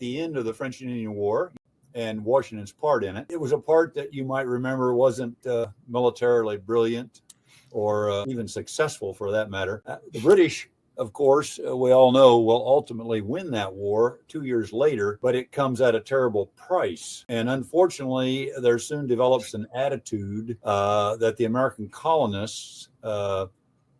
the end of the French and Indian War and Washington's part in it. It was a part that you might remember wasn't militarily brilliant or even successful for that matter. The British, of course, we all know, will ultimately win that war 2 years later, but it comes at a terrible price. And unfortunately, there soon develops an attitude that the American colonists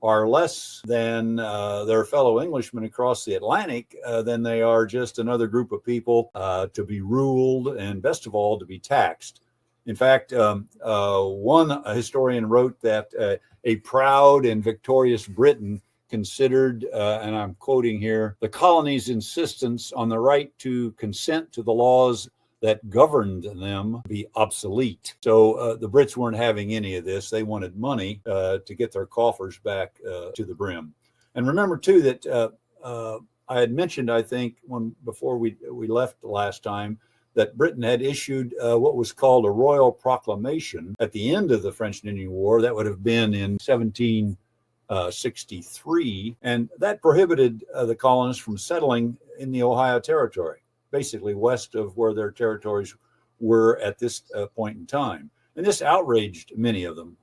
are less than their fellow Englishmen across the Atlantic, than they are just another group of people to be ruled and, best of all, to be taxed. In fact, one historian wrote that a proud and victorious Britain considered, and I'm quoting here, the colony's insistence on the right to consent to the laws that governed them be obsolete. So the Brits weren't having any of this. They wanted money to get their coffers back to the brim. And remember, too, that I had mentioned, I think, before we left the last time, that Britain had issued what was called a royal proclamation at the end of the French and Indian War. That would have been in 1763, and that prohibited the colonists from settling in the Ohio Territory, basically west of where their territories were at this point in time. And this outraged many of them,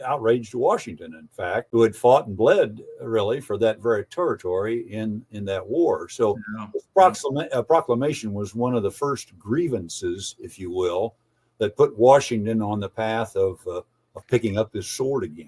outraged Washington, in fact, who had fought and bled really for that very territory in that war. So this proclamation was one of the first grievances, if you will, that put Washington on the path of picking up his sword again.